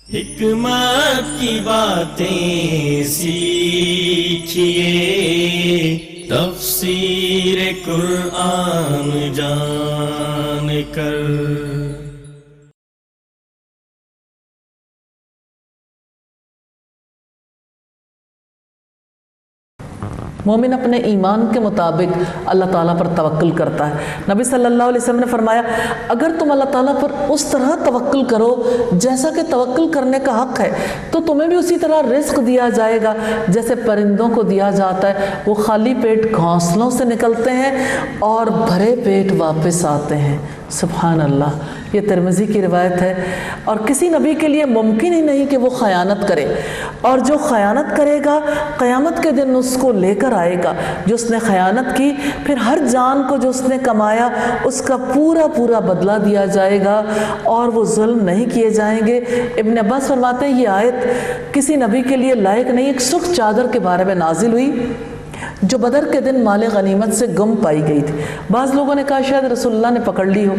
حکمت کی باتیں سیکھیے، تفسیر قرآن جان کر۔ مومن اپنے ایمان کے مطابق اللہ تعالیٰ پر توکل کرتا ہے۔ نبی صلی اللہ علیہ وسلم نے فرمایا اگر تم اللہ تعالیٰ پر اس طرح توکل کرو جیسا کہ توکل کرنے کا حق ہے تو تمہیں بھی اسی طرح رزق دیا جائے گا جیسے پرندوں کو دیا جاتا ہے، وہ خالی پیٹ گھونسلوں سے نکلتے ہیں اور بھرے پیٹ واپس آتے ہیں۔ سبحان اللہ، یہ ترمذی کی روایت ہے۔ اور کسی نبی کے لیے ممکن ہی نہیں کہ وہ خیانت کرے، اور جو خیانت کرے گا قیامت کے دن اس کو لے کر آئے گا جو اس نے خیانت کی، پھر ہر جان کو جو اس نے کمایا اس کا پورا پورا بدلہ دیا جائے گا اور وہ ظلم نہیں کیے جائیں گے۔ ابن عباس فرماتے ہیں یہ آیت کسی نبی کے لیے لائق نہیں، ایک سرخ چادر کے بارے میں نازل ہوئی جو بدر کے دن مال غنیمت سے گم پائی گئی تھی۔ بعض لوگوں نے کہا شاید رسول اللہ نے پکڑ لی ہو،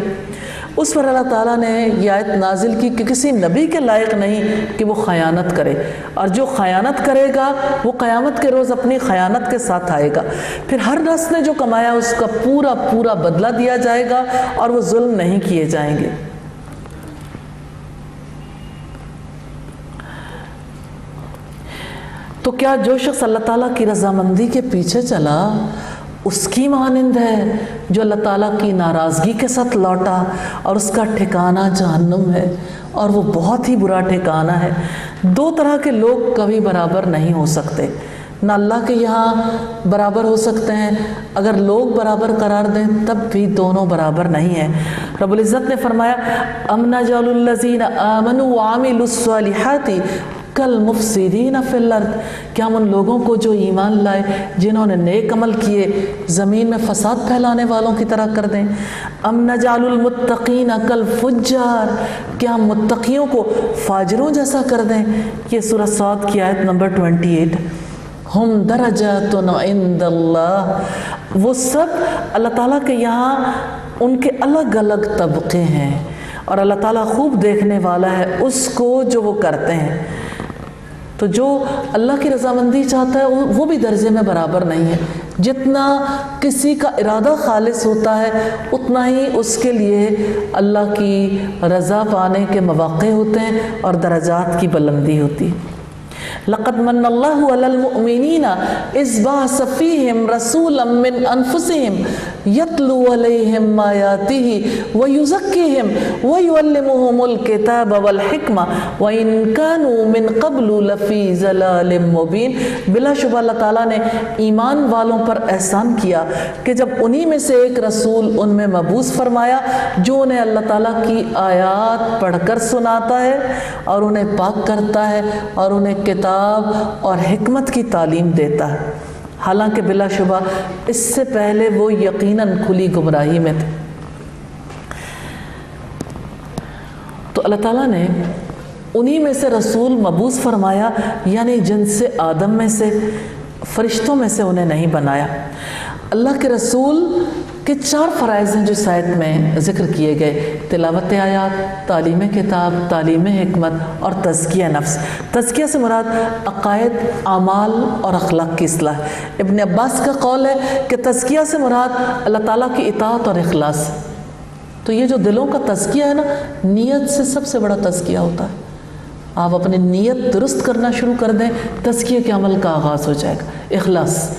اس پر اللہ تعالیٰ نے یہ آیت نازل کی کہ کسی نبی کے لائق نہیں کہ وہ خیانت کرے، اور جو خیانت کرے گا وہ قیامت کے روز اپنی خیانت کے ساتھ آئے گا، پھر ہر نفس نے جو کمایا اس کا پورا پورا بدلہ دیا جائے گا اور وہ ظلم نہیں کیے جائیں گے۔ تو کیا جو شخص اللہ تعالیٰ کی رضامندی کے پیچھے چلا اس کی مانند ہے جو اللہ تعالیٰ کی ناراضگی کے ساتھ لوٹا اور اس کا ٹھکانہ جہنم ہے، اور وہ بہت ہی برا ٹھکانہ ہے۔ دو طرح کے لوگ کبھی برابر نہیں ہو سکتے، نہ اللہ کے یہاں برابر ہو سکتے ہیں، اگر لوگ برابر قرار دیں تب بھی دونوں برابر نہیں ہیں۔ رب العزت نے فرمایا ام نجعل الذین آمنوا وعملوا الصالحات کالمفسدین فی الارض، کیا ہم ان لوگوں کو جو ایمان لائے جنہوں نے نیک عمل کیے زمین میں فساد پھیلانے والوں کی طرح کر دیں؟ ام نجعل المتقین کالفجار، کیا ہم متقیوں کو فاجروں جیسا کر دیں؟ یہ سورہ صاد کی آیت نمبر 28۔ ہم درجات عند اللہ، وہ سب اللہ تعالیٰ کے یہاں ان کے الگ الگ طبقے ہیں، اور اللہ تعالیٰ خوب دیکھنے والا ہے اس کو جو وہ کرتے ہیں۔ تو جو اللہ کی رضامندی چاہتا ہے وہ بھی درجے میں برابر نہیں ہے۔ جتنا کسی کا ارادہ خالص ہوتا ہے اتنا ہی اس کے لیے اللہ کی رضا پانے کے مواقع ہوتے ہیں اور درجات کی بلندی ہوتی ہے۔ لقد من اللہ علی المؤمنین اذ بعث فیہم رسولا من انفسہم یتلو علیہم آیاتہ ویزکیہم ویعلمہم الکتاب والحکمہ وإن كانوا من قبل لفی ضلال مبین۔ بلا شبہ اللہ تعالیٰ نے ایمان والوں پر احسان کیا کہ جب انہی میں سے ایک رسول ان میں مبعوث فرمایا جو انہیں اللہ تعالیٰ کی آیات پڑھ کر سناتا ہے اور انہیں پاک کرتا ہے اور انہیں کتاب اور حکمت کی تعلیم دیتا ہے، حالانکہ بلا شبہ اس سے پہلے وہ یقیناً کھلی گمراہی میں تھے۔ تو اللہ تعالیٰ نے انہی میں سے رسول مبعوث فرمایا، یعنی جن سے آدم میں سے فرشتوں میں سے انہیں نہیں بنایا۔ اللہ کے رسول کے 4 فرائض ہیں جو اس آیت میں ذکر کیے گئے: تلاوت آیات، تعلیم کتاب، تعلیم حکمت اور تزکیہ نفس۔ تزکیہ سے مراد عقائد، اعمال اور اخلاق کی اصلاح۔ ابن عباس کا قول ہے کہ تزکیہ سے مراد اللہ تعالیٰ کی اطاعت اور اخلاص۔ تو یہ جو دلوں کا تزکیہ ہے نا، نیت سے سب سے بڑا تزکیہ ہوتا ہے۔ آپ اپنی نیت درست کرنا شروع کر دیں، تزکیہ کے عمل کا آغاز ہو جائے گا۔ اخلاص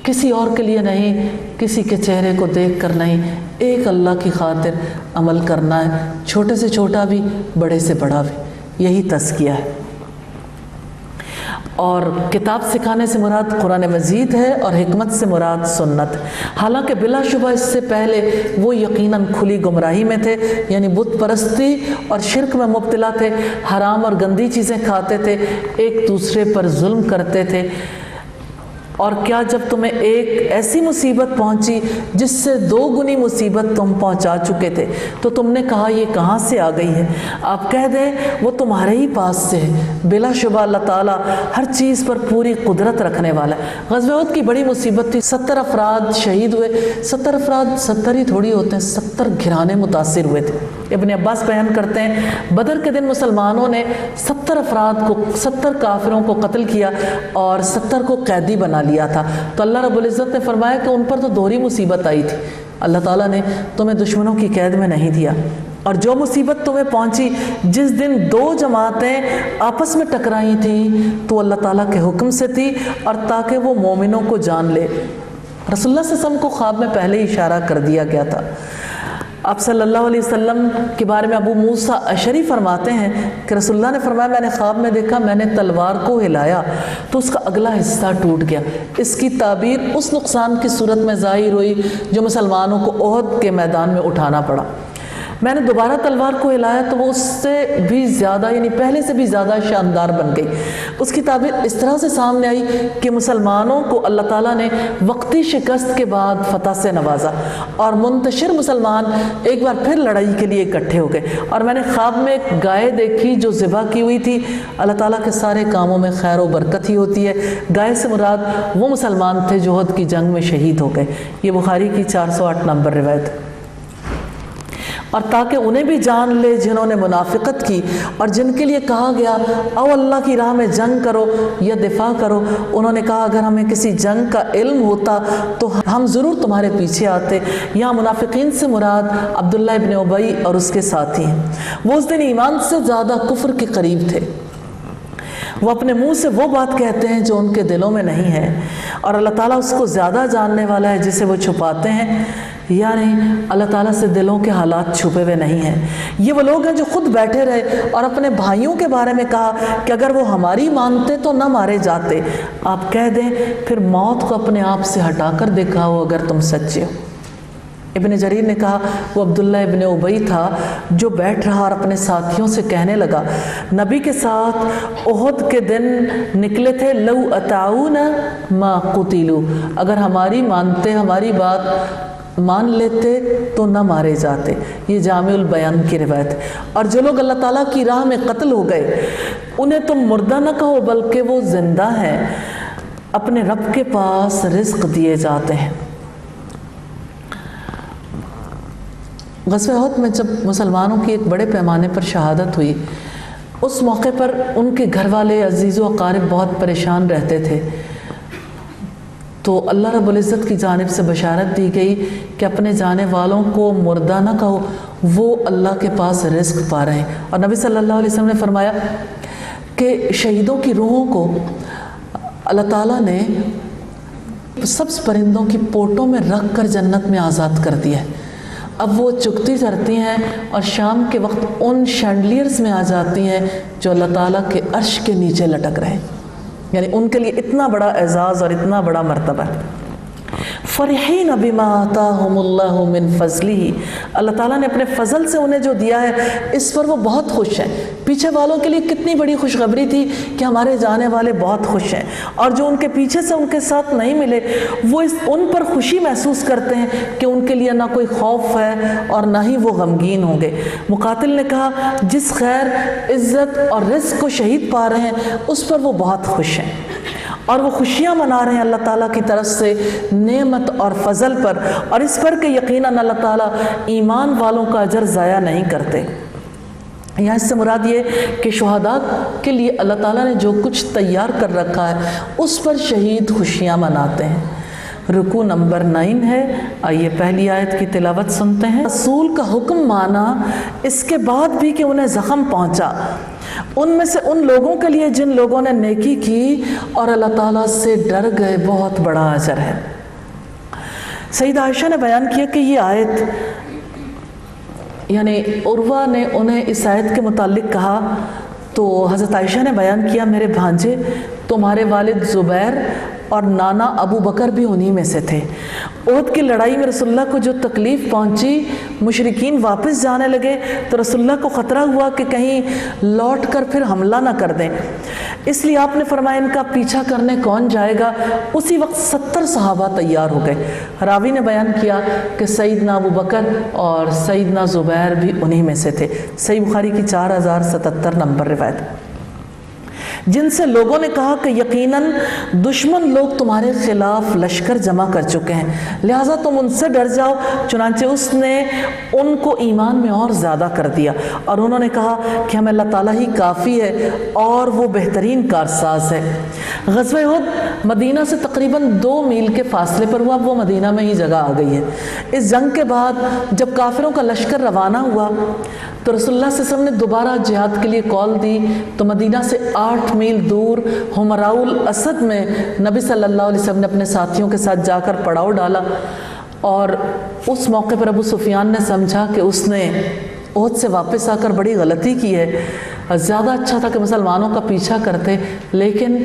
کسی اور کے لیے نہیں، کسی کے چہرے کو دیکھ کر نہیں، ایک اللہ کی خاطر عمل کرنا ہے، چھوٹے سے چھوٹا بھی، بڑے سے بڑا بھی، یہی تزکیہ ہے۔ اور کتاب سکھانے سے مراد قرآن مجید ہے اور حکمت سے مراد سنت ہے، حالانکہ بلا شبہ اس سے پہلے وہ یقیناً کھلی گمراہی میں تھے، یعنی بت پرستی اور شرک میں مبتلا تھے، حرام اور گندی چیزیں کھاتے تھے، ایک دوسرے پر ظلم کرتے تھے۔ اور کیا جب تمہیں ایک ایسی مصیبت پہنچی جس سے 2 گنی مصیبت تم پہنچا چکے تھے تو تم نے کہا یہ کہاں سے آ گئی ہے؟ آپ کہہ دیں وہ تمہارے ہی پاس سے ہے۔ بلا شبہ اللہ تعالیٰ ہر چیز پر پوری قدرت رکھنے والا ہے۔ غزوہ احد کی بڑی مصیبت تھی، 70 افراد شہید ہوئے۔ 70 افراد 70 ہی تھوڑی ہوتے ہیں، 70 گھرانے متاثر ہوئے تھے۔ ابن عباس بیان کرتے ہیں بدر کے دن مسلمانوں نے 70 افراد کو 70 کافروں کو قتل کیا اور 70 کو قیدی بنا لیا تھا. تو اللہ رب العزت نے فرمایا کہ ان پر تو دوہری مصیبت آئی تھی. اللہ تعالیٰ نے تمہیں دشمنوں کی قید میں نہیں دیا، اور جو مصیبت تمہیں پہنچی جس دن 2 جماعتیں آپس میں ٹکرائی تھیں تو اللہ تعالیٰ کے حکم سے تھی اور تاکہ وہ مومنوں کو جان لے. رسول اللہ صلی اللہ علیہ وسلم کو خواب میں پہلے ہی اشارہ کر دیا گیا تھا. آپ صلی اللہ علیہ وسلم کے بارے میں ابو موسیٰ اشعری فرماتے ہیں کہ رسول اللہ نے فرمایا میں نے خواب میں دیکھا میں نے تلوار کو ہلایا تو اس کا اگلا حصہ ٹوٹ گیا. اس کی تعبیر اس نقصان کی صورت میں ظاہر ہوئی جو مسلمانوں کو احد کے میدان میں اٹھانا پڑا. میں نے دوبارہ تلوار کو ہلایا تو وہ اس سے بھی زیادہ یعنی پہلے سے بھی زیادہ شاندار بن گئی. اس کی تعبیر اس طرح سے سامنے آئی کہ مسلمانوں کو اللہ تعالیٰ نے وقتی شکست کے بعد فتح سے نوازا اور منتشر مسلمان ایک بار پھر لڑائی کے لیے اکٹھے ہو گئے. اور میں نے خواب میں ایک گائے دیکھی جو ذبح کی ہوئی تھی. اللہ تعالیٰ کے سارے کاموں میں خیر و برکت ہی ہوتی ہے. گائے سے مراد وہ مسلمان تھے جو احد کی جنگ میں شہید ہو گئے. یہ بخاری کی 408 نمبر روایت. اور تاکہ انہیں بھی جان لے جنہوں نے منافقت کی اور جن کے لیے کہا گیا او اللہ کی راہ میں جنگ کرو یا دفاع کرو، انہوں نے کہا اگر ہمیں کسی جنگ کا علم ہوتا تو ہم ضرور تمہارے پیچھے آتے. یہاں منافقین سے مراد عبداللہ ابن ابی اور اس کے ساتھی ہیں. وہ اس دن ایمان سے زیادہ کفر کے قریب تھے. وہ اپنے منہ سے وہ بات کہتے ہیں جو ان کے دلوں میں نہیں ہے، اور اللہ تعالیٰ اس کو زیادہ جاننے والا ہے جسے وہ چھپاتے ہیں. یعنی اللہ تعالیٰ سے دلوں کے حالات چھپے ہوئے نہیں ہیں. یہ وہ لوگ ہیں جو خود بیٹھے رہے اور اپنے بھائیوں کے بارے میں کہا کہ اگر وہ ہماری مانتے تو نہ مارے جاتے. آپ کہہ دیں پھر موت کو اپنے آپ سے ہٹا کر دکھاؤ اگر تم سچے ہو. ابن جریر نے کہا وہ عبداللہ ابن ابی تھا جو بیٹھ رہا اور اپنے ساتھیوں سے کہنے لگا نبی کے ساتھ احد کے دن نکلے تھے لو اطاعونا ما قتلوا، اگر ہماری مانتے ہماری بات مان لیتے تو نہ مارے جاتے. یہ جامع البیان کی روایت ہے. اور جو لوگ اللہ تعالیٰ کی راہ میں قتل ہو گئے انہیں تم مردہ نہ کہو بلکہ وہ زندہ ہیں، اپنے رب کے پاس رزق دیے جاتے ہیں. غزوہ احد میں جب مسلمانوں کی ایک بڑے پیمانے پر شہادت ہوئی اس موقع پر ان کے گھر والے عزیز و اقارب بہت پریشان رہتے تھے. تو اللہ رب العزت کی جانب سے بشارت دی گئی کہ اپنے جانے والوں کو مردہ نہ کہو، وہ اللہ کے پاس رزق پا رہے ہیں. اور نبی صلی اللہ علیہ وسلم نے فرمایا کہ شہیدوں کی روحوں کو اللہ تعالیٰ نے سبز پرندوں کی پوٹوں میں رکھ کر جنت میں آزاد کر دیا ہے. اب وہ چگتی کرتی ہیں اور شام کے وقت ان شینڈلیئرز میں آ جاتی ہیں جو اللہ تعالیٰ کے عرش کے نیچے لٹک رہے ہیں. یعنی ان کے لیے اتنا بڑا اعزاز اور اتنا بڑا مرتبہ ہے. فرحین بما آتاہم اللہ من فضلہ، اللہ تعالیٰ نے اپنے فضل سے انہیں جو دیا ہے اس پر وہ بہت خوش ہیں. پیچھے والوں کے لیے کتنی بڑی خوشخبری تھی کہ ہمارے جانے والے بہت خوش ہیں، اور جو ان کے پیچھے سے ان کے ساتھ نہیں ملے وہ ان پر خوشی محسوس کرتے ہیں کہ ان کے لیے نہ کوئی خوف ہے اور نہ ہی وہ غمگین ہوں گے. مقاتل نے کہا جس خیر عزت اور رزق کو شہید پا رہے ہیں اس پر وہ بہت خوش ہیں اور وہ خوشیاں منا رہے ہیں اللہ تعالیٰ کی طرف سے نعمت اور فضل پر، اور اس پر کہ یقیناً اللہ تعالیٰ ایمان والوں کا اجر ضائع نہیں کرتے. یہاں اس سے مراد یہ کہ شہداء کے لیے اللہ تعالیٰ نے جو کچھ تیار کر رکھا ہے اس پر شہید خوشیاں مناتے ہیں. رکوع نمبر 9 ہے. آئیے پہلی آیت کی تلاوت سنتے ہیں. رسول کا حکم مانا اس کے بعد بھی کہ انہیں زخم پہنچا، ان میں سے ان لوگوں کے لیے جن لوگوں نے نیکی کی اور اللہ تعالیٰ سے ڈر گئے بہت بڑا اجر ہے. سیدہ عائشہ نے بیان کیا کہ یہ آیت یعنی عروہ نے انہیں اس آیت کے متعلق کہا تو حضرت عائشہ نے بیان کیا میرے بھانجے تمہارے والد زبیر اور نانا ابو بکر بھی انہی میں سے تھے. احد کی لڑائی میں رسول اللہ کو جو تکلیف پہنچی مشرکین واپس جانے لگے تو رسول اللہ کو خطرہ ہوا کہ کہیں لوٹ کر پھر حملہ نہ کر دیں، اس لیے آپ نے فرمایا ان کا پیچھا کرنے کون جائے گا. اسی وقت 70 صحابہ تیار ہو گئے. راوی نے بیان کیا کہ سیدنا ابو بکر اور سیدنا زبیر بھی انہی میں سے تھے. صحیح بخاری کی 4077 نمبر روایت. جن سے لوگوں نے کہا کہ یقیناً دشمن لوگ تمہارے خلاف لشکر جمع کر چکے ہیں، لہٰذا تم ان سے ڈر جاؤ۔ چنانچہ اس نے ان کو ایمان میں اور زیادہ کر دیا، اور انہوں نے کہا کہ ہمیں اللہ تعالیٰ ہی کافی ہے اور وہ بہترین کارساز ہے۔ غزوہ احد مدینہ سے تقریباً 2 میل کے فاصلے پر ہوا، وہ مدینہ میں ہی جگہ آ گئی ہے۔ اس جنگ کے بعد جب کافروں کا لشکر روانہ ہوا تو رسول اللہ صلی اللہ علیہ وسلم نے دوبارہ جہاد کے لیے کال دی، تو مدینہ سے 8 میل دور حمراء الاسد میں نبی صلی اللہ علیہ وسلم نے اپنے ساتھیوں کے ساتھ جا کر پڑاؤ ڈالا، اور اس موقع پر ابو سفیان نے سمجھا کہ اس نے احد سے واپس آ کر بڑی غلطی کی ہے، زیادہ اچھا تھا کہ مسلمانوں کا پیچھا کرتے، لیکن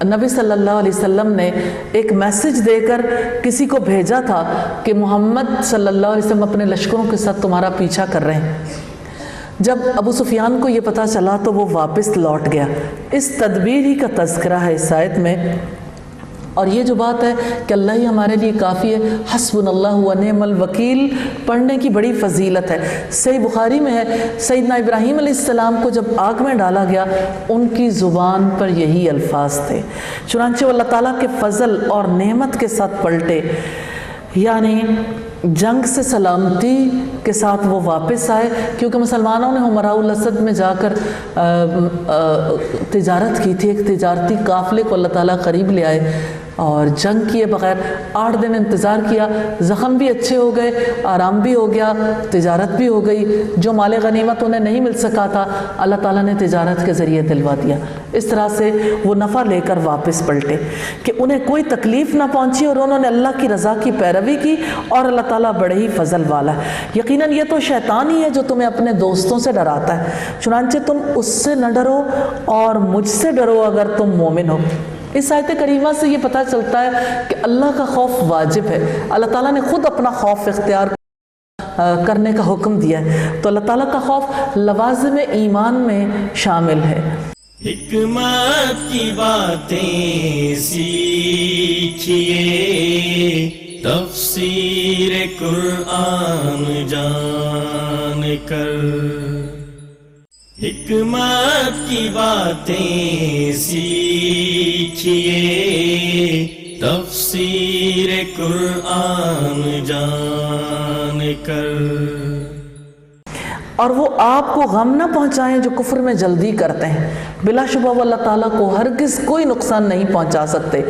نبی صلی اللہ علیہ وسلم نے ایک میسج دے کر کسی کو بھیجا تھا کہ محمد صلی اللہ علیہ وسلم اپنے لشکروں کے ساتھ تمہارا پیچھا کر رہے ہیں۔ جب ابو سفیان کو یہ پتہ چلا تو وہ واپس لوٹ گیا۔ اس تدبیر ہی کا تذکرہ ہے اس آیت میں، اور یہ جو بات ہے کہ اللہ ہی ہمارے لیے کافی ہے، حسبنا اللہ و نعم الوکیل پڑھنے کی بڑی فضیلت ہے۔ صحیح بخاری میں ہے سیدنا ابراہیم علیہ السلام کو جب آگ میں ڈالا گیا ان کی زبان پر یہی الفاظ تھے، چنانچہ وہ اللہ تعالیٰ کے فضل اور نعمت کے ساتھ پلٹے، یعنی جنگ سے سلامتی کے ساتھ وہ واپس آئے، کیونکہ مسلمانوں نے حمراء الاسد میں جا کر تجارت کی تھی، ایک تجارتی قافلے کو اللہ تعالیٰ قریب لے آئے اور جنگ کیے بغیر 8 دن انتظار کیا، زخم بھی اچھے ہو گئے، آرام بھی ہو گیا، تجارت بھی ہو گئی، جو مال غنیمت انہیں نہیں مل سکا تھا اللہ تعالیٰ نے تجارت کے ذریعے دلوا دیا۔ اس طرح سے وہ نفع لے کر واپس پلٹے کہ انہیں کوئی تکلیف نہ پہنچی، اور انہوں نے اللہ کی رضا کی پیروی کی، اور اللہ تعالیٰ بڑے ہی فضل والا ہے۔ یقیناً یہ تو شیطان ہی ہے جو تمہیں اپنے دوستوں سے ڈراتا ہے، چنانچہ تم اس سے نہ ڈرو اور مجھ سے ڈرو اگر تم مومن ہو۔ اس آیت کریمہ سے یہ پتہ چلتا ہے کہ اللہ کا خوف واجب ہے، اللہ تعالیٰ نے خود اپنا خوف اختیار کرنے کا حکم دیا ہے، تو اللہ تعالیٰ کا خوف لوازم ایمان میں شامل ہے۔ حکمت کی باتیں سیکھیے، تفسیر قرآن جان کر، حکمت کی باتیں سیکھیے، تفسیر قرآن جان کر۔ اور وہ آپ کو غم نہ پہنچائیں جو کفر میں جلدی کرتے ہیں، بلا شبہ وہ اللہ تعالیٰ کو ہرگز کوئی نقصان نہیں پہنچا سکتے۔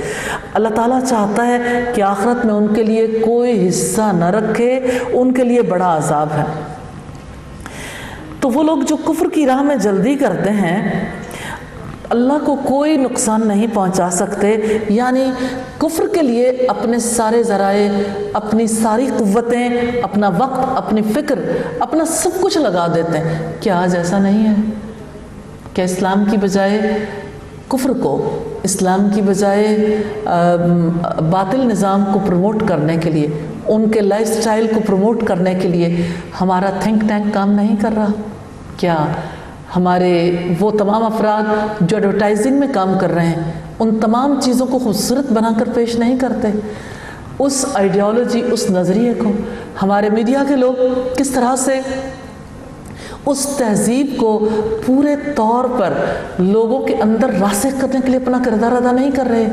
اللہ تعالیٰ چاہتا ہے کہ آخرت میں ان کے لیے کوئی حصہ نہ رکھے، ان کے لیے بڑا عذاب ہے۔ تو وہ لوگ جو کفر کی راہ میں جلدی کرتے ہیں اللہ کو کوئی نقصان نہیں پہنچا سکتے، یعنی کفر کے لیے اپنے سارے ذرائع، اپنی ساری قوتیں، اپنا وقت، اپنی فکر، اپنا سب کچھ لگا دیتے ہیں۔ کیا آج ایسا نہیں ہے کہ اسلام کی بجائے کفر کو، اسلام کی بجائے باطل نظام کو پروموٹ کرنے کے لیے، ان کے لائف سٹائل کو پروموٹ کرنے کے لیے ہمارا تھنک ٹینک کام نہیں کر رہا؟ کیا ہمارے وہ تمام افراد جو ایڈورٹائزنگ میں کام کر رہے ہیں ان تمام چیزوں کو خوبصورت بنا کر پیش نہیں کرتے؟ اس آئیڈیالوجی، اس نظریے کو ہمارے میڈیا کے لوگ کس طرح سے اس تہذیب کو پورے طور پر لوگوں کے اندر راسخ کرنے کے لیے اپنا کردار ادا نہیں کر رہے؟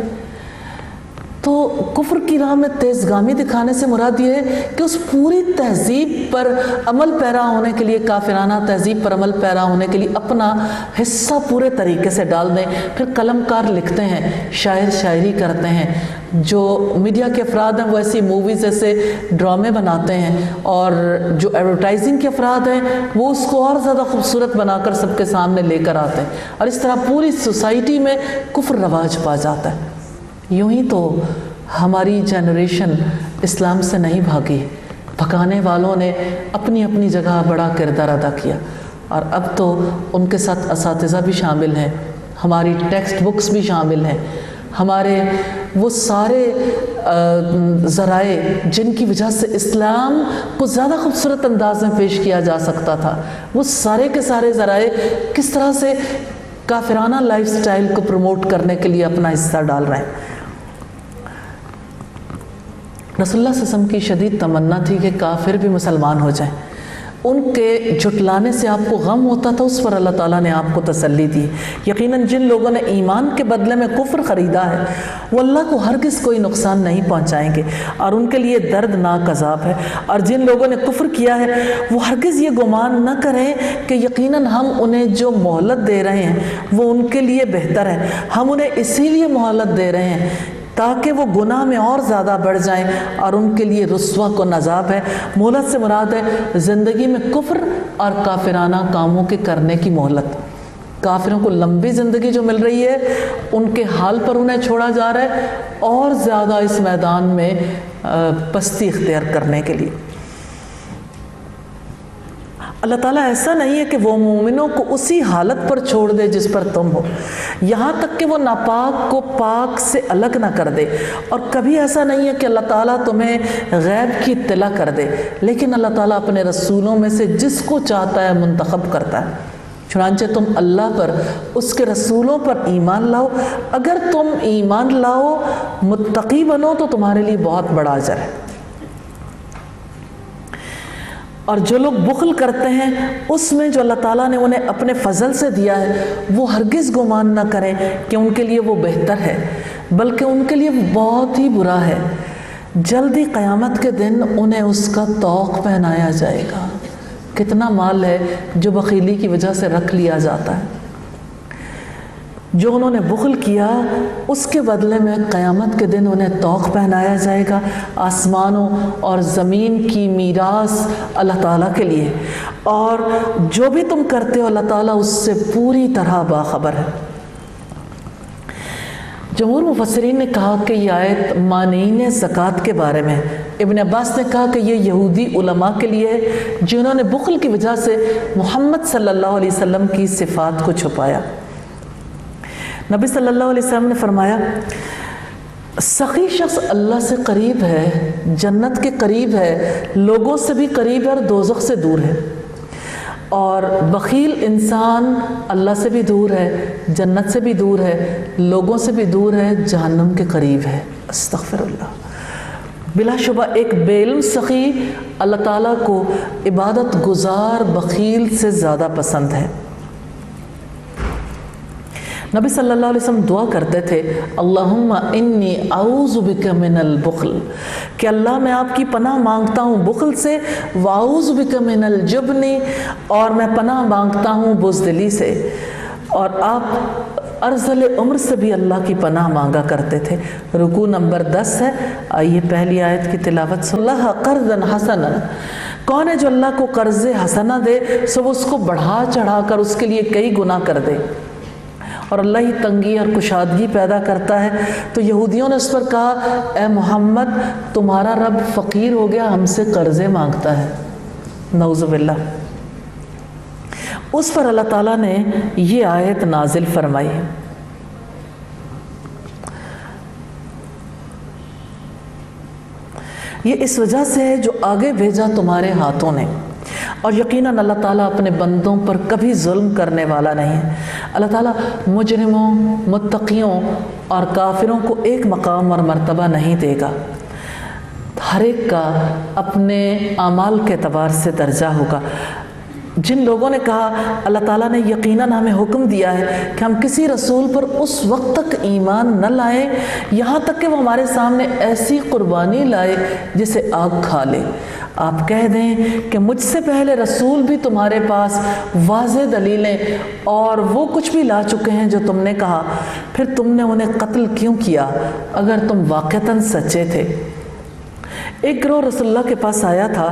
تو کفر کی راہ میں تیزگامی دکھانے سے مراد یہ ہے کہ اس پوری تہذیب پر عمل پیرا ہونے کے لیے، کافرانہ تہذیب پر عمل پیرا ہونے کے لیے اپنا حصہ پورے طریقے سے ڈال دیں۔ پھر قلم کار لکھتے ہیں، شاعر شاعری کرتے ہیں، جو میڈیا کے افراد ہیں وہ ایسی موویز، ایسے ڈرامے بناتے ہیں، اور جو ایڈورٹائزنگ کے افراد ہیں وہ اس کو اور زیادہ خوبصورت بنا کر سب کے سامنے لے کر آتے ہیں، اور اس طرح پوری سوسائٹی میں کفر رواج پا جاتا ہے۔ یوں ہی تو ہماری جنریشن اسلام سے نہیں بھاگی، بھگانے والوں نے اپنی اپنی جگہ بڑا کردار ادا کیا، اور اب تو ان کے ساتھ اساتذہ بھی شامل ہیں، ہماری ٹیکسٹ بکس بھی شامل ہیں، ہمارے وہ سارے ذرائع جن کی وجہ سے اسلام کو زیادہ خوبصورت انداز میں پیش کیا جا سکتا تھا، وہ سارے کے سارے ذرائع کس طرح سے کافرانہ لائف سٹائل کو پروموٹ کرنے کے لیے اپنا حصہ ڈال رہے ہیں۔ رسول اللہ صلی اللہ علیہ وسلم کی شدید تمنا تھی کہ کافر بھی مسلمان ہو جائیں۔ ان کے جھٹلانے سے آپ کو غم ہوتا تھا، اس پر اللہ تعالیٰ نے آپ کو تسلی دی۔ یقیناً جن لوگوں نے ایمان کے بدلے میں کفر خریدا ہے وہ اللہ کو ہرگز کوئی نقصان نہیں پہنچائیں گے اور ان کے لیے دردناک عذاب ہے۔ اور جن لوگوں نے کفر کیا ہے وہ ہرگز یہ گمان نہ کریں کہ یقیناً ہم انہیں جو مہلت دے رہے ہیں وہ ان کے لیے بہتر ہے، ہم انہیں اسی لیے مہلت دے رہے ہیں تاکہ وہ گناہ میں اور زیادہ بڑھ جائیں اور ان کے لیے رسوا کن عذاب ہے۔ مہلت سے مراد ہے زندگی میں کفر اور کافرانہ کاموں کے کرنے کی مہلت۔ کافروں کو لمبی زندگی جو مل رہی ہے ان کے حال پر انہیں چھوڑا جا رہا ہے اور زیادہ اس میدان میں پستی اختیار کرنے کے لیے۔ اللہ تعالیٰ ایسا نہیں ہے کہ وہ مومنوں کو اسی حالت پر چھوڑ دے جس پر تم ہو، یہاں تک کہ وہ ناپاک کو پاک سے الگ نہ کر دے، اور کبھی ایسا نہیں ہے کہ اللہ تعالیٰ تمہیں غیب کی اطلاع کر دے، لیکن اللہ تعالیٰ اپنے رسولوں میں سے جس کو چاہتا ہے منتخب کرتا ہے۔ چنانچہ تم اللہ پر، اس کے رسولوں پر ایمان لاؤ، اگر تم ایمان لاؤ متقی بنو تو تمہارے لیے بہت بڑا اجر ہے۔ اور جو لوگ بخل کرتے ہیں اس میں جو اللہ تعالیٰ نے انہیں اپنے فضل سے دیا ہے وہ ہرگز گمان نہ کریں کہ ان کے لیے وہ بہتر ہے، بلکہ ان کے لیے وہ بہت ہی برا ہے۔ جلدی قیامت کے دن انہیں اس کا طوق پہنایا جائے گا۔ کتنا مال ہے جو بخیلی کی وجہ سے رکھ لیا جاتا ہے۔ جو انہوں نے بخل کیا اس کے بدلے میں قیامت کے دن انہیں طوق پہنایا جائے گا۔ آسمانوں اور زمین کی میراث اللہ تعالیٰ کے لیے، اور جو بھی تم کرتے ہو اللہ تعالیٰ اس سے پوری طرح باخبر ہے۔ جمہور مفسرین نے کہا کہ یہ آیت مانعین زکوٰۃ کے بارے میں، ابن عباس نے کہا کہ یہ یہودی علماء کے لیے ہے جنہوں نے بخل کی وجہ سے محمد صلی اللہ علیہ وسلم کی صفات کو چھپایا۔ نبی صلی اللہ علیہ وسلم نے فرمایا سخی شخص اللہ سے قریب ہے، جنت کے قریب ہے، لوگوں سے بھی قریب ہے اور دوزخ سے دور ہے، اور بخیل انسان اللہ سے بھی دور ہے، جنت سے بھی دور ہے، لوگوں سے بھی دور ہے، جہنم کے قریب ہے۔ استغفر اللہ۔ بلا شبہ ایک بے علم سخی اللہ تعالیٰ کو عبادت گزار بخیل سے زیادہ پسند ہے۔ نبی صلی اللہ علیہ وسلم دعا کرتے تھے اللہم انی اعوذ بک من البخل، کہ اللہ میں آپ کی پناہ مانگتا ہوں بخل سے، واعوذ بک من الجبن، اور میں پناہ مانگتا ہوں بزدلی سے۔ اور آپ ارذل عمر سے بھی اللہ کی پناہ مانگا کرتے تھے۔ رکوع نمبر 10 ہے، آئیے پہلی آیت کی تلاوت سے۔ اللہ قرضا حسنا، کون ہے جو اللہ کو قرض حسنہ دے سو وہ اس کو بڑھا چڑھا کر اس کے لیے کئی گنا کر دے، اور اللہ ہی تنگی اور کشادگی پیدا کرتا ہے۔ تو یہودیوں نے اس پر کہا اے محمد تمہارا رب فقیر ہو گیا، ہم سے قرضے مانگتا ہے، نعوذ باللہ۔ اس پر اللہ تعالیٰ نے یہ آیت نازل فرمائی۔ یہ اس وجہ سے ہے جو آگے بھیجا تمہارے ہاتھوں نے، اور یقیناً اللہ تعالیٰ اپنے بندوں پر کبھی ظلم کرنے والا نہیں ہے۔ اللہ تعالیٰ مجرموں، متقیوں اور کافروں کو ایک مقام اور مرتبہ نہیں دے گا، ہر ایک کا اپنے اعمال کے اعتبار سے درجہ ہوگا۔ جن لوگوں نے کہا اللہ تعالیٰ نے یقیناً ہمیں حکم دیا ہے کہ ہم کسی رسول پر اس وقت تک ایمان نہ لائیں یہاں تک کہ وہ ہمارے سامنے ایسی قربانی لائے جسے آگ کھا لے، آپ کہہ دیں کہ مجھ سے پہلے رسول بھی تمہارے پاس واضح دلیلیں اور وہ کچھ بھی لا چکے ہیں جو تم نے کہا، پھر تم نے انہیں قتل کیوں کیا اگر تم واقعتاً سچے تھے۔ ایک گروہ رسول اللہ کے پاس آیا تھا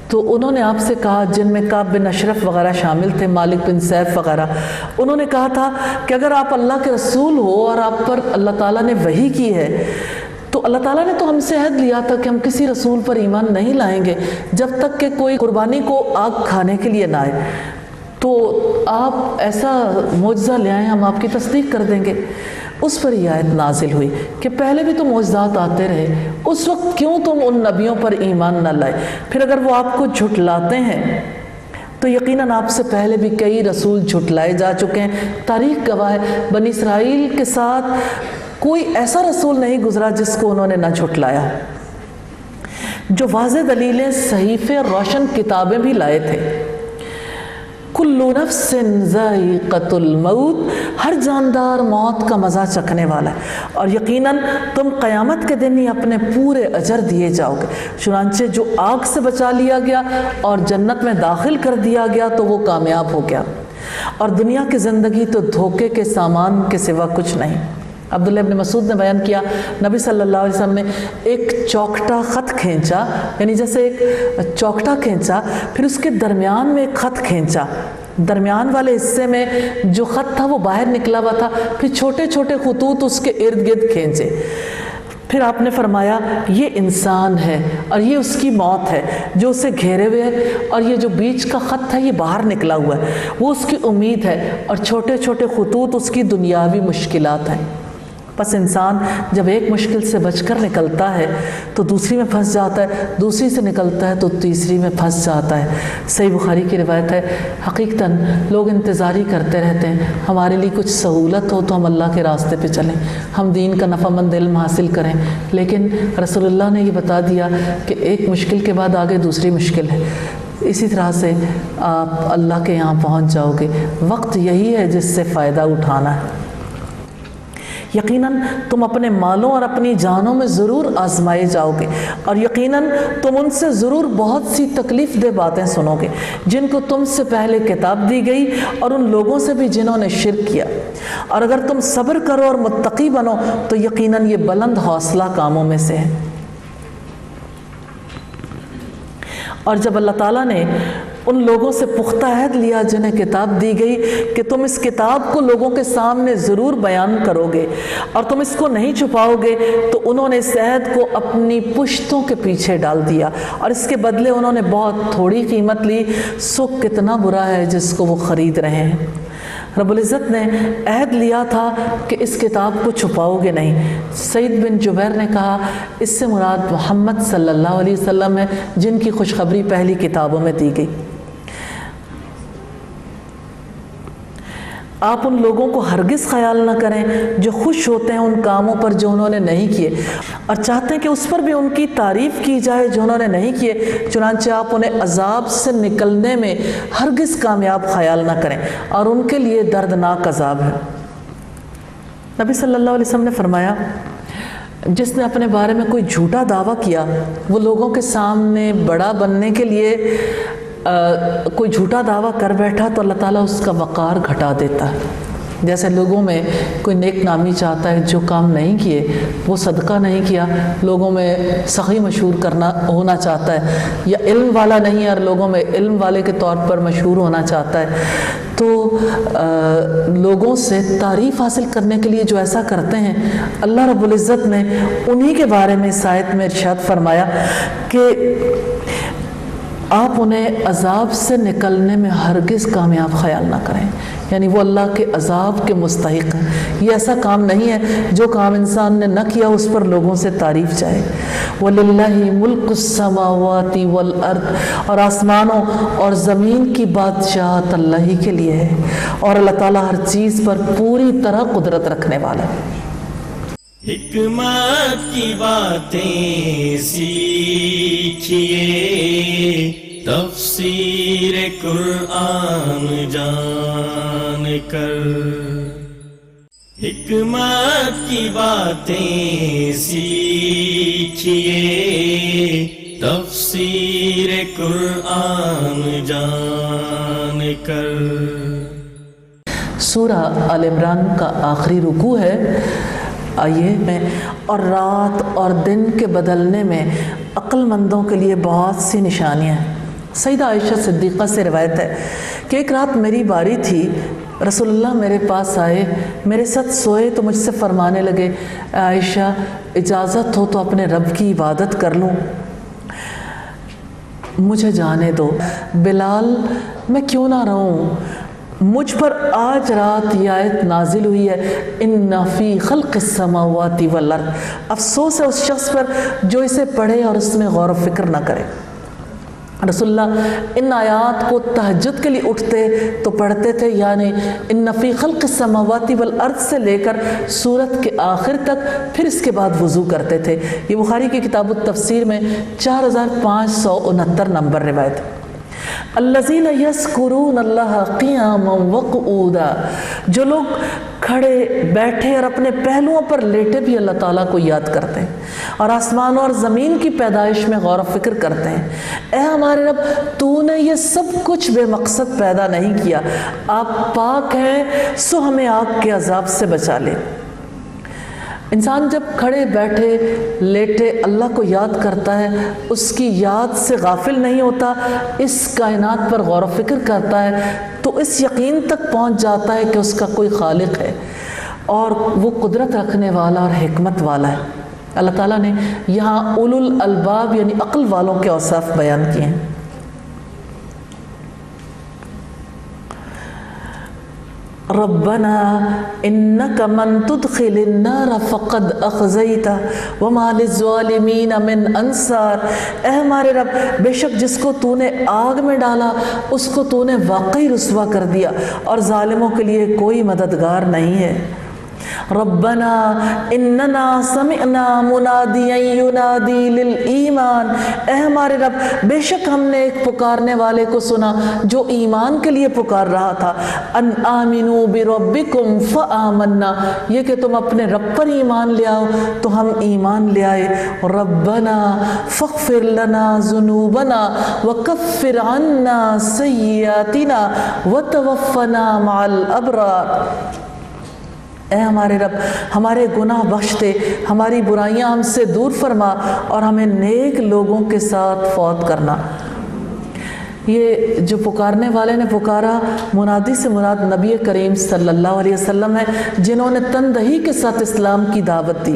تو انہوں نے آپ سے کہا، جن میں کعب بن اشرف وغیرہ شامل تھے، مالک بن سیف وغیرہ، انہوں نے کہا تھا کہ اگر آپ اللہ کے رسول ہو اور آپ پر اللہ تعالیٰ نے وحی کی ہے تو اللہ تعالیٰ نے تو ہم سے عہد لیا تھا کہ ہم کسی رسول پر ایمان نہیں لائیں گے جب تک کہ کوئی قربانی کو آگ کھانے کے لیے نہ آئے، تو آپ ایسا معجزہ لے آئیں ہم آپ کی تصدیق کر دیں گے۔ اس پر یہ آیت نازل ہوئی کہ پہلے بھی تو معجزات آتے رہے، اس وقت کیوں تم ان نبیوں پر ایمان نہ لائے؟ پھر اگر وہ آپ کو جھٹلاتے ہیں تو یقیناً آپ سے پہلے بھی کئی رسول جھٹلائے جا چکے ہیں۔ تاریخ گواہ ہے بنی اسرائیل کے ساتھ کوئی ایسا رسول نہیں گزرا جس کو انہوں نے نہ جھٹلایا۔ جو واضح دلیلیں، صحیفے اور روشن کتابیں بھی لائے تھے۔ کل نفس ذائقۃ الموت، ہر جاندار موت کا مزہ چکھنے والا ہے، اور یقیناً تم قیامت کے دن ہی اپنے پورے اجر دیے جاؤ گے۔ چنانچہ جو آگ سے بچا لیا گیا اور جنت میں داخل کر دیا گیا تو وہ کامیاب ہو گیا، اور دنیا کی زندگی تو دھوکے کے سامان کے سوا کچھ نہیں۔ عبداللہ ابن مسعود نے بیان کیا، نبی صلی اللہ علیہ وسلم نے ایک چوکٹا خط کھینچا، یعنی جیسے ایک چوکٹا کھینچا، پھر اس کے درمیان میں ایک خط کھینچا، درمیان والے حصے میں جو خط تھا وہ باہر نکلا ہوا تھا، پھر چھوٹے چھوٹے خطوط اس کے ارد گرد کھینچے، پھر آپ نے فرمایا یہ انسان ہے اور یہ اس کی موت ہے جو اسے گھیرے ہوئے ہے، اور یہ جو بیچ کا خط ہے یہ باہر نکلا ہوا ہے، وہ اس کی امید ہے، اور چھوٹے چھوٹے خطوط اس کی دنیاوی مشکلات ہیں۔ بس انسان جب ایک مشکل سے بچ کر نکلتا ہے تو دوسری میں پھنس جاتا ہے، دوسری سے نکلتا ہے تو تیسری میں پھنس جاتا ہے۔ صحیح بخاری کی روایت ہے، حقیقتاً لوگ انتظار ہی کرتے رہتے ہیں ہمارے لیے کچھ سہولت ہو تو ہم اللہ کے راستے پہ چلیں، ہم دین کا نفع مند علم حاصل کریں، لیکن رسول اللہ نے یہ بتا دیا کہ ایک مشکل کے بعد آگے دوسری مشکل ہے، اسی طرح سے آپ اللہ کے یہاں پہنچ جاؤ گے۔ وقت یہی ہے جس سے فائدہ اٹھانا ہے۔ یقیناً تم اپنے مالوں اور اپنی جانوں میں ضرور آزمائے جاؤ گے، اور یقیناً تم ان سے ضرور بہت سی تکلیف دہ باتیں سنو گے جن کو تم سے پہلے کتاب دی گئی، اور ان لوگوں سے بھی جنہوں نے شرک کیا، اور اگر تم صبر کرو اور متقی بنو تو یقیناً یہ بلند حوصلہ کاموں میں سے ہے۔ اور جب اللہ تعالیٰ نے ان لوگوں سے پختہ عہد لیا جنہیں کتاب دی گئی کہ تم اس کتاب کو لوگوں کے سامنے ضرور بیان کرو گے اور تم اس کو نہیں چھپاؤ گے، تو انہوں نے اس عہد کو اپنی پشتوں کے پیچھے ڈال دیا، اور اس کے بدلے انہوں نے بہت تھوڑی قیمت لی، سو کتنا برا ہے جس کو وہ خرید رہے ہیں۔ رب العزت نے عہد لیا تھا کہ اس کتاب کو چھپاؤ گے نہیں۔ سعید بن جبیر نے کہا اس سے مراد محمد صلی اللہ علیہ وسلم ہے جن کی خوشخبری پہلی کتابوں میں دی گئی۔ آپ ان لوگوں کو ہرگز خیال نہ کریں جو خوش ہوتے ہیں ان کاموں پر جو انہوں نے نہیں کیے، اور چاہتے ہیں کہ اس پر بھی ان کی تعریف کی جائے جو انہوں نے نہیں کیے، چنانچہ آپ انہیں عذاب سے نکلنے میں ہرگز کامیاب خیال نہ کریں، اور ان کے لیے دردناک عذاب ہے۔ نبی صلی اللہ علیہ وسلم نے فرمایا جس نے اپنے بارے میں کوئی جھوٹا دعویٰ کیا، وہ لوگوں کے سامنے بڑا بننے کے لیے کوئی جھوٹا دعویٰ کر بیٹھا تو اللہ تعالیٰ اس کا وقار گھٹا دیتا ہے۔ جیسے لوگوں میں کوئی نیک نامی چاہتا ہے، جو کام نہیں کیے، وہ صدقہ نہیں کیا، لوگوں میں سخی مشہور ہونا چاہتا ہے، یا علم والا نہیں ہے اور لوگوں میں علم والے کے طور پر مشہور ہونا چاہتا ہے، تو لوگوں سے تعریف حاصل کرنے کے لیے جو ایسا کرتے ہیں، اللہ رب العزت نے انہی کے بارے میں اس آیت میں ارشاد فرمایا کہ آپ انہیں عذاب سے نکلنے میں ہرگز کامیاب خیال نہ کریں، یعنی وہ اللہ کے عذاب کے مستحق ہیں۔ یہ ایسا کام نہیں ہے جو کام انسان نے نہ کیا اس پر لوگوں سے تعریف جائے۔ وَلِلَّهِ مُلْكُ السَّمَاوَاتِ وَالْأَرْضِ، اور آسمانوں اور زمین کی بادشاہت اللہ ہی کے لیے ہے، اور اللہ تعالیٰ ہر چیز پر پوری طرح قدرت رکھنے والا ہے۔ حکمت کی باتیں سیکھیے، تفسیر قرآن جان کر، حکمت کی باتیں سیکھیے، تفسیر قرآن جان کر۔ سورہ آل عمران کا آخری رکوع ہے۔ آئیے میں اور رات اور دن کے بدلنے میں عقل مندوں کے لیے بہت سی نشانیاں ہیں۔ سیدہ عائشہ صدیقہ سے روایت ہے کہ ایک رات میری باری تھی، رسول اللہ میرے پاس آئے، میرے ساتھ سوئے تو مجھ سے فرمانے لگے عائشہ اجازت ہو تو اپنے رب کی عبادت کر لوں، مجھے جانے دو۔ بلال میں کیوں نہ رہوں، مجھ پر آج رات یہ آیت نازل ہوئی ہے، ان فی خلق السماوات والارض۔ افسوس ہے اس شخص پر جو اسے پڑھے اور اس میں غور و فکر نہ کرے۔ رسول اللہ ان آیات کو تہجد کے لیے اٹھتے تو پڑھتے تھے، یعنی ان فی خلق السماوات والارض سے لے کر سورت کے آخر تک، پھر اس کے بعد وضو کرتے تھے۔ یہ بخاری کی کتاب التفسیر میں 4569 نمبر روایت۔ الذین یذکرون اللہ قیاما وقعودا، جو لوگ کھڑے بیٹھے اور اپنے پہلوؤں پر لیٹے بھی اللہ تعالیٰ کو یاد کرتے ہیں، اور آسمانوں اور زمین کی پیدائش میں غور و فکر کرتے ہیں۔ اے ہمارے رب، تو نے یہ سب کچھ بے مقصد پیدا نہیں کیا، آپ پاک ہیں، سو ہمیں آگ کے عذاب سے بچا لے۔ انسان جب کھڑے بیٹھے لیٹے اللہ کو یاد کرتا ہے، اس کی یاد سے غافل نہیں ہوتا، اس کائنات پر غور و فکر کرتا ہے، تو اس یقین تک پہنچ جاتا ہے کہ اس کا کوئی خالق ہے اور وہ قدرت رکھنے والا اور حکمت والا ہے۔ اللہ تعالیٰ نے یہاں اولو الالباب یعنی عقل والوں کے اوصاف بیان کیے ہیں۔ ربنا انک من تدخل النار فقد اخزیتہ وما للظالمین من انصار، اے ہمارے رب، بے شک جس کو تو نے آگ میں ڈالا اس کو تو نے واقعی رسوا کر دیا، اور ظالموں کے لیے کوئی مددگار نہیں ہے۔ ربنا اننا سمعنا منادیا ینادی للایمان، اے ہمارے رب، بے شک ہم نے ایک پکارنے والے کو سنا جو ایمان کے لیے پکار رہا تھا، ان آمنوا بربکم فآمنا، یہ کہ تم اپنے رب پر ایمان لے آؤ تو ہم ایمان لے آئے۔ ربنا فاغفر لنا ذنوبنا وکفر عنا سیئاتنا وتوفنا مع الابرار، اے ہمارے رب، ہمارے گناہ بخش دے، ہماری برائیاں ہم سے دور فرما، اور ہمیں نیک لوگوں کے ساتھ فوت کرنا۔ یہ جو پکارنے والے نے پکارا، منادی سے مراد نبی کریم صلی اللہ علیہ وسلم ہے، جنہوں نے تندہی کے ساتھ اسلام کی دعوت دی۔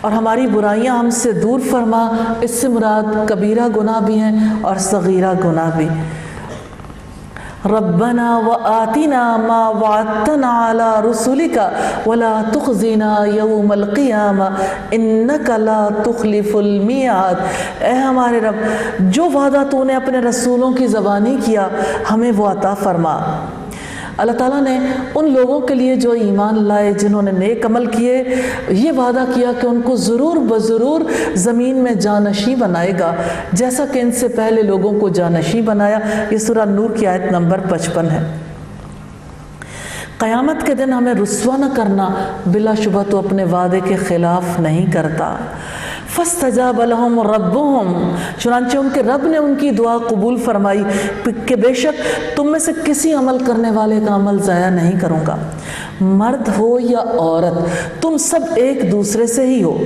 اور ہماری برائیاں ہم سے دور فرما، اس سے مراد کبیرہ گناہ بھی ہیں اور صغیرہ گناہ بھی۔ ربنا وآتنا ما وعدتنا على رسلك ولا تخزنا يوم القيامة انك لا تخلف الميعاد، اے ہمارے رب، جو وعدہ تو نے اپنے رسولوں کی زبانی کیا ہمیں وہ عطا فرما۔ اللہ تعالیٰ نے ان لوگوں کے لیے جو ایمان لائے، جنہوں نے نیک عمل کیے، یہ وعدہ کیا کہ ان کو ضرور بضرور زمین میں جانشیں بنائے گا، جیسا کہ ان سے پہلے لوگوں کو جانشیں بنایا۔ یہ سورہ نور کی آیت نمبر 55 ہے۔ قیامت کے دن ہمیں رسوا نہ کرنا، بلا شبہ تو اپنے وعدے کے خلاف نہیں کرتا۔ فاستجاب لهم ربهم، چنانچہ ان کے رب نے ان کی دعا قبول فرمائی کہ بے شک تم میں سے کسی عمل کرنے والے کا عمل ضائع نہیں کروں گا، مرد ہو یا عورت، تم سب ایک دوسرے سے ہی ہو۔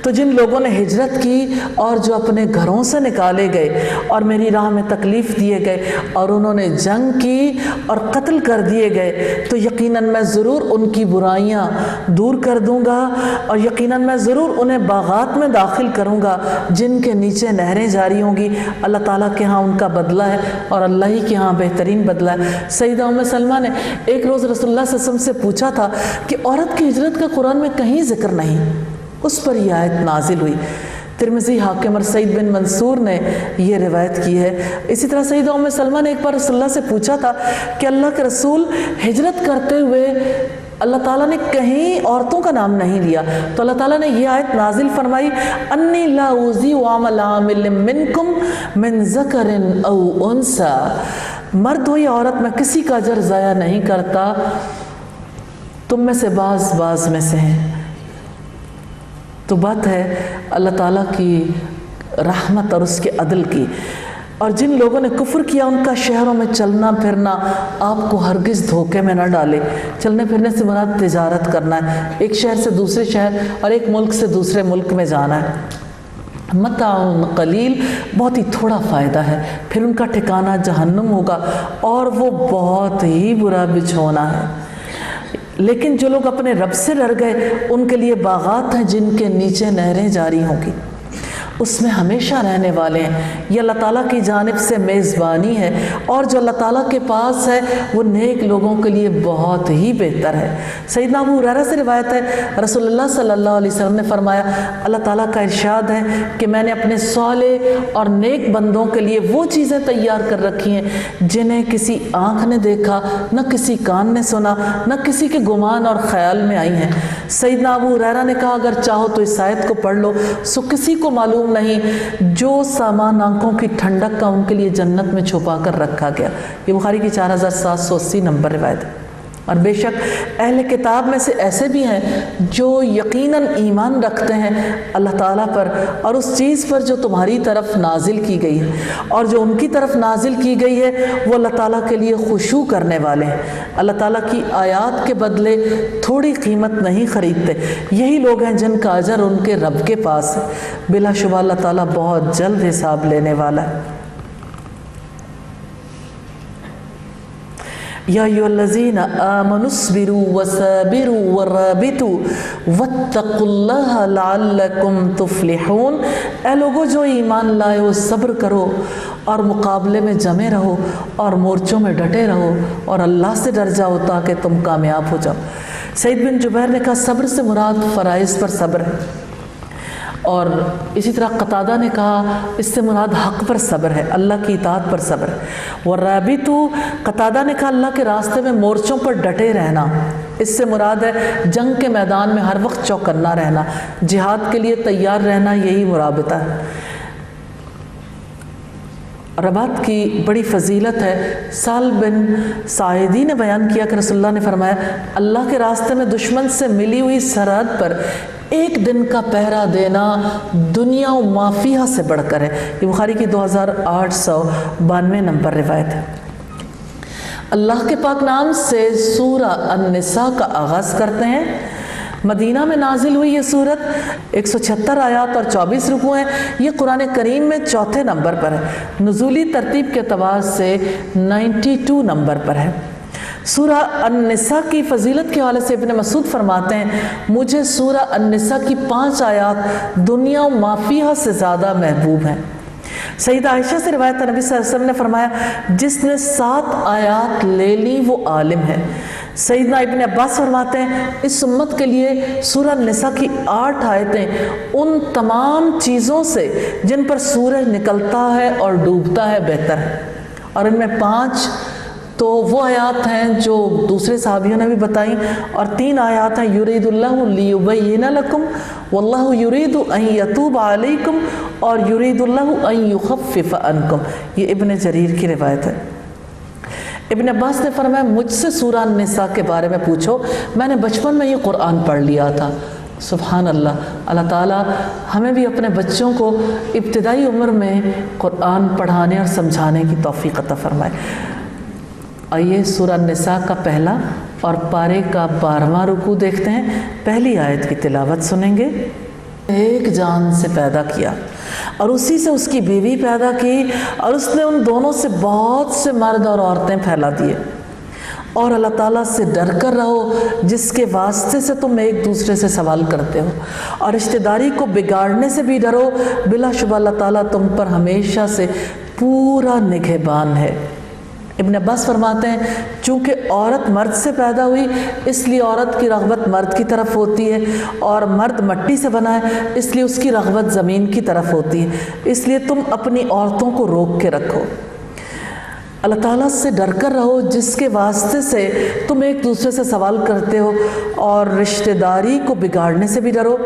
تو جن لوگوں نے ہجرت کی اور جو اپنے گھروں سے نکالے گئے اور میری راہ میں تکلیف دیے گئے اور انہوں نے جنگ کی اور قتل کر دیے گئے، تو یقیناً میں ضرور ان کی برائیاں دور کر دوں گا، اور یقیناً میں ضرور انہیں باغات میں داخل کروں گا جن کے نیچے نہریں جاری ہوں گی۔ اللہ تعالیٰ کے ہاں ان کا بدلہ ہے، اور اللہ ہی کے ہاں بہترین بدلہ ہے۔ سیدہ ام سلمہ نے ایک روز رسول اللہ صلی اللہ علیہ وسلم سے پوچھا تھا کہ عورت کی ہجرت کا قرآن میں کہیں ذکر نہیں، اس پر یہ آیت نازل ہوئی۔ ترمذی، حاکم اور سعید بن منصور نے یہ روایت کی ہے۔ اسی طرح سیدہ ام سلمہ نے ایک بار رسول اللہ سے پوچھا تھا کہ اللہ کے رسول، ہجرت کرتے ہوئے اللہ تعالیٰ نے کہیں عورتوں کا نام نہیں لیا، تو اللہ تعالیٰ نے یہ آیت نازل فرمائی، انی لا اوزی عمل عامل منکم من ذکر او انثی، مرد ہو یا عورت، میں کسی کا اجر ضائع نہیں کرتا، تم میں سے بعض میں سے ہیں۔ تو بات ہے اللہ تعالیٰ کی رحمت اور اس کے عدل کی۔ اور جن لوگوں نے کفر کیا، ان کا شہروں میں چلنا پھرنا آپ کو ہرگز دھوکے میں نہ ڈالے۔ چلنے پھرنے سے مراد تجارت کرنا ہے، ایک شہر سے دوسرے شہر اور ایک ملک سے دوسرے ملک میں جانا ہے۔ متاع قلیل، بہت ہی تھوڑا فائدہ ہے، پھر ان کا ٹھکانہ جہنم ہوگا اور وہ بہت ہی برا بچھونا ہے۔ لیکن جو لوگ اپنے رب سے ڈر گئے، ان کے لیے باغات ہیں جن کے نیچے نہریں جاری ہوں گی۔ اس میں ہمیشہ رہنے والے ہیں. یہ اللہ تعالیٰ کی جانب سے میزبانی ہے، اور جو اللہ تعالیٰ کے پاس ہے وہ نیک لوگوں کے لیے بہت ہی بہتر ہے. سیدنا ابو ہریرہ سے روایت ہے، رسول اللہ صلی اللہ علیہ وسلم نے فرمایا، اللہ تعالیٰ کا ارشاد ہے کہ میں نے اپنے صالح اور نیک بندوں کے لیے وہ چیزیں تیار کر رکھی ہیں جنہیں کسی آنکھ نے دیکھا، نہ کسی کان نے سنا، نہ کسی کے گمان اور خیال میں آئی ہیں. سیدنا ابو ہریرہ نے کہا، اگر چاہو تو اس آیت کو پڑھ لو، سو کسی کو معلوم نہیں جو سامان آنکھوں کی ٹھنڈک کا ان کے لیے جنت میں چھپا کر رکھا گیا. یہ بخاری کی 4780 نمبر روایت ہے. اور بے شک اہل کتاب میں سے ایسے بھی ہیں جو یقیناً ایمان رکھتے ہیں اللہ تعالیٰ پر اور اس چیز پر جو تمہاری طرف نازل کی گئی ہے، اور جو ان کی طرف نازل کی گئی ہے وہ اللہ تعالیٰ کے لیے خشوع کرنے والے ہیں. اللہ تعالیٰ کی آیات کے بدلے تھوڑی قیمت نہیں خریدتے. یہی لوگ ہیں جن کا اجر ان کے رب کے پاس ہے. بلا شبہ اللہ تعالیٰ بہت جلد حساب لینے والا ہے. یا ایھا الذین آمنوا اصبروا وصابروا ورابطوا واتقوا اللہ لعلکم تفلحون. اے لوگو جو ایمان لائے ہو، صبر کرو اور مقابلے میں جمے رہو اور مورچوں میں ڈٹے رہو اور اللہ سے ڈر جاؤ تاکہ تم کامیاب ہو جاؤ. سعید بن جبیر نے کہا صبر سے مراد فرائض پر صبر ہے، اور اسی طرح قتادہ نے کہا اس سے مراد حق پر صبر ہے، اللہ کی اطاعت پر صبر ہے. ورابطو، قتادہ نے کہا اللہ کے راستے میں مورچوں پر ڈٹے رہنا، اس سے مراد ہے جنگ کے میدان میں ہر وقت چوکنا رہنا، جہاد کے لیے تیار رہنا، یہی مرابطہ ہے. رباط کی بڑی فضیلت ہے. سال بن ساعدی نے بیان کیا کہ رسول اللہ نے فرمایا، اللہ کے راستے میں دشمن سے ملی ہوئی سرحد پر ایک دن کا پہرا دینا دنیا و ما فیہا سے بڑھ کر ہے. یہ بخاری کی 2892 نمبر روایت ہے. اللہ کے پاک نام سے سورہ النساء کا آغاز کرتے ہیں. مدینہ میں نازل ہوئی یہ سورت 176 آیات اور 24 رکوع ہیں. یہ قرآن کریم میں چوتھے نمبر پر ہے. نزولی ترتیب کے اعتبار سے 92 نمبر پر ہے. سورہ النساء کی فضیلت کے حوالے سے ابن مسعود فرماتے ہیں، مجھے سورہ النساء کی 5 آیات دنیا و ما فیہا سے زیادہ محبوب ہیں. سیدہ عائشہ سے روایت ہے، نبی صلی اللہ علیہ وسلم نے فرمایا جس نے 7 آیات لے لی وہ عالم ہے. سیدنا ابن عباس فرماتے ہیں اس امت کے لیے سورہ النساء کی 8 آیتیں ان تمام چیزوں سے جن پر سورج نکلتا ہے اور ڈوبتا ہے بہتر ہے. اور ان میں 5 تو وہ آیات ہیں جو دوسرے صحابیوں نے بھی بتائیں، اور 3 آیات ہیں یرید اللہ لیبین لکم واللہ یرید ان یتوب علیکم اور یرید اللہ ان یخفف عنکم. یہ ابن جریر کی روایت ہے. ابن عباس نے فرمایا مجھ سے سورہ النساء کے بارے میں پوچھو، میں نے بچپن میں یہ قرآن پڑھ لیا تھا. سبحان اللہ. اللہ تعالیٰ ہمیں بھی اپنے بچوں کو ابتدائی عمر میں قرآن پڑھانے اور سمجھانے کی توفیق عطا فرمائے. آئیے سورہ النساء کا پہلا اور پارے کا 12واں رکوع دیکھتے ہیں. پہلی آیت کی تلاوت سنیں گے. ایک جان سے پیدا کیا اور اسی سے اس کی بیوی پیدا کی، اور اس نے ان دونوں سے بہت سے مرد اور عورتیں پھیلا دیے. اور اللہ تعالیٰ سے ڈر کر رہو جس کے واسطے سے تم ایک دوسرے سے سوال کرتے ہو، اور رشتہ داری کو بگاڑنے سے بھی ڈرو. بلا شبہ اللہ تعالیٰ تم پر ہمیشہ سے پورا نگہبان ہے. ابن عباس فرماتے ہیں چونکہ عورت مرد سے پیدا ہوئی اس لیے عورت کی رغبت مرد کی طرف ہوتی ہے، اور مرد مٹی سے بنا ہے اس لیے اس کی رغبت زمین کی طرف ہوتی ہے. اس لیے تم اپنی عورتوں کو روک کے رکھو. اللہ تعالیٰ سے ڈر کر رہو جس کے واسطے سے تم ایک دوسرے سے سوال کرتے ہو، اور رشتہ داری کو بگاڑنے سے بھی ڈرو.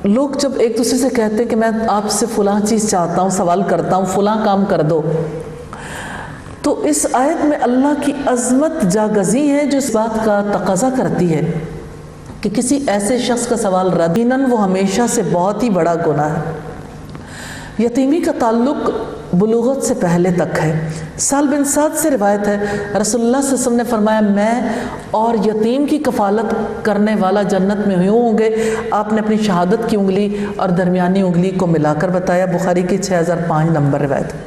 لوگ جب ایک دوسرے سے کہتے ہیں کہ میں آپ سے فلاں چیز چاہتا ہوں، سوال کرتا ہوں، فلاں کام کر دو، تو اس آیت میں اللہ کی عظمت جاگزی ہے جو اس بات کا تقاضا کرتی ہے کہ کسی ایسے شخص کا سوال رد، یقیناً وہ ہمیشہ سے بہت ہی بڑا گناہ ہے. یتیمی کا تعلق بلوغت سے پہلے تک ہے. سال بن سعد سے روایت ہے رسول اللہ صلی اللہ علیہ وسلم نے فرمایا میں اور یتیم کی کفالت کرنے والا جنت میں ہوں گے. آپ نے اپنی شہادت کی انگلی اور درمیانی انگلی کو ملا کر بتایا. بخاری کی 6005 نمبر روایت.